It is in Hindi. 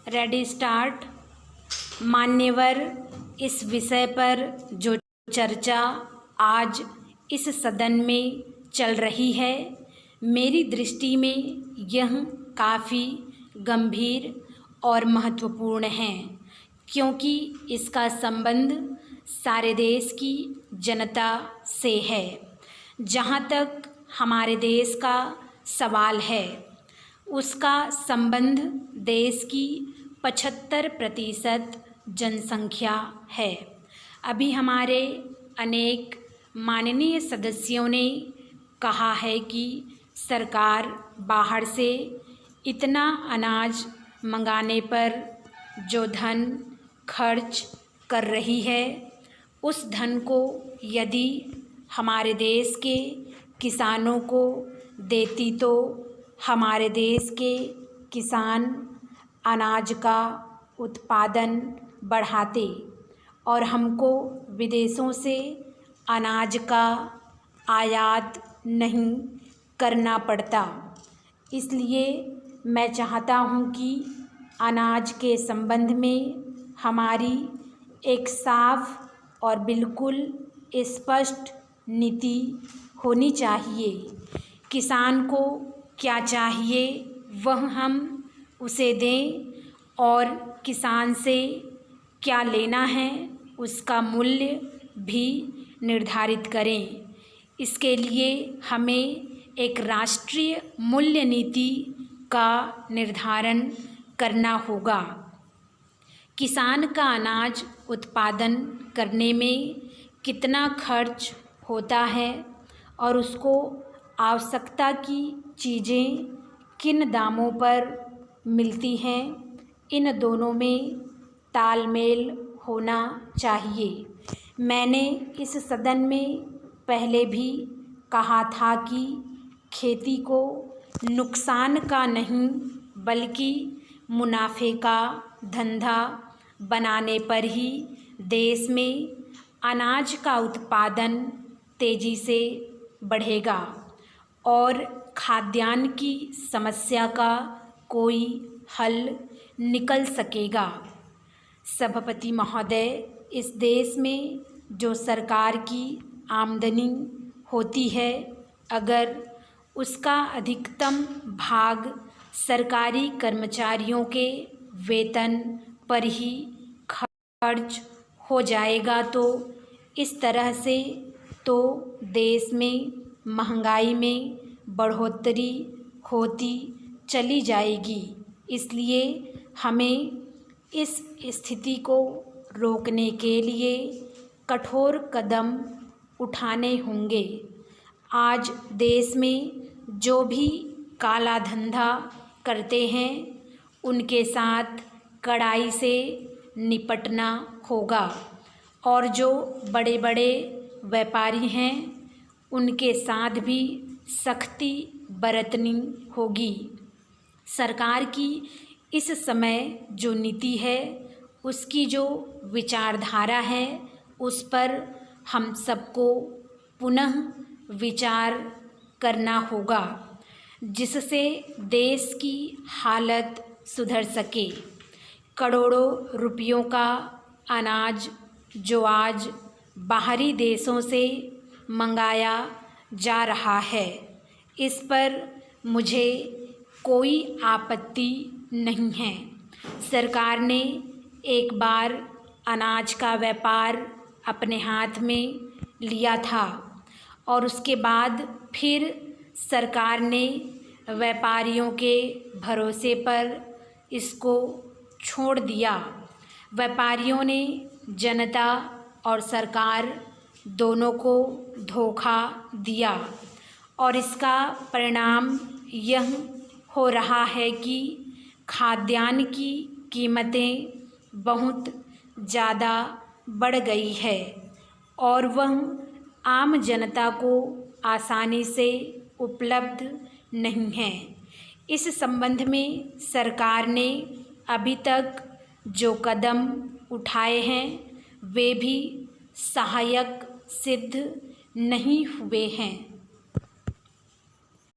Ready start. मान्यवर, इस विषय पर जो चर्चा आज इस सदन में चल रही है, मेरी दृष्टि में यह काफ़ी गंभीर और महत्वपूर्ण है, क्योंकि इसका संबंध सारे देश की जनता से है। जहाँ तक हमारे देश का सवाल है, उसका संबंध देश की 75% जनसंख्या है। अभी हमारे अनेक माननीय सदस्यों ने कहा है कि सरकार बाहर से इतना अनाज मंगाने पर जो धन खर्च कर रही है, उस धन को यदि हमारे देश के किसानों को देती तो हमारे देश के किसान अनाज का उत्पादन बढ़ाते और हमको विदेशों से अनाज का आयात नहीं करना पड़ता। इसलिए मैं चाहता हूँ कि अनाज के संबंध में हमारी एक साफ और बिल्कुल स्पष्ट नीति होनी चाहिए। किसान को क्या चाहिए वह हम उसे दें और किसान से क्या लेना है उसका मूल्य भी निर्धारित करें। इसके लिए हमें एक राष्ट्रीय मूल्य नीति का निर्धारण करना होगा। किसान का अनाज उत्पादन करने में कितना खर्च होता है और उसको आवश्यकता की चीज़ें किन दामों पर मिलती हैं, इन दोनों में तालमेल होना चाहिए। मैंने इस सदन में पहले भी कहा था कि खेती को नुकसान का नहीं बल्कि मुनाफे का धंधा बनाने पर ही देश में अनाज का उत्पादन तेज़ी से बढ़ेगा और खाद्यान्न की समस्या का कोई हल निकल सकेगा। सभापति महोदय, इस देश में जो सरकार की आमदनी होती है, अगर उसका अधिकतम भाग सरकारी कर्मचारियों के वेतन पर ही खर्च हो जाएगा तो इस तरह से तो देश में महंगाई में बढ़ोतरी होती चली जाएगी। इसलिए हमें इस स्थिति को रोकने के लिए कठोर कदम उठाने होंगे। आज देश में जो भी काला धंधा करते हैं, उनके साथ कड़ाई से निपटना होगा और जो बड़े बड़े व्यापारी हैं, उनके साथ भी सख्ती बरतनी होगी। सरकार की इस समय जो नीति है, उसकी जो विचारधारा है, उस पर हम सबको पुनः विचार करना होगा, जिससे देश की हालत सुधर सके। करोड़ों रुपयों का अनाज जो आज बाहरी देशों से मंगाया जा रहा है, इस पर मुझे कोई आपत्ति नहीं है। सरकार ने एक बार अनाज का व्यापार अपने हाथ में लिया था और उसके बाद फिर सरकार ने व्यापारियों के भरोसे पर इसको छोड़ दिया। व्यापारियों ने जनता और सरकार दोनों को धोखा दिया और इसका परिणाम यह हो रहा है कि खाद्यान्न की कीमतें बहुत ज़्यादा बढ़ गई है और वह आम जनता को आसानी से उपलब्ध नहीं है। इस संबंध में सरकार ने अभी तक जो कदम उठाए हैं, वे भी सहायक सिद्ध नहीं हुए हैं।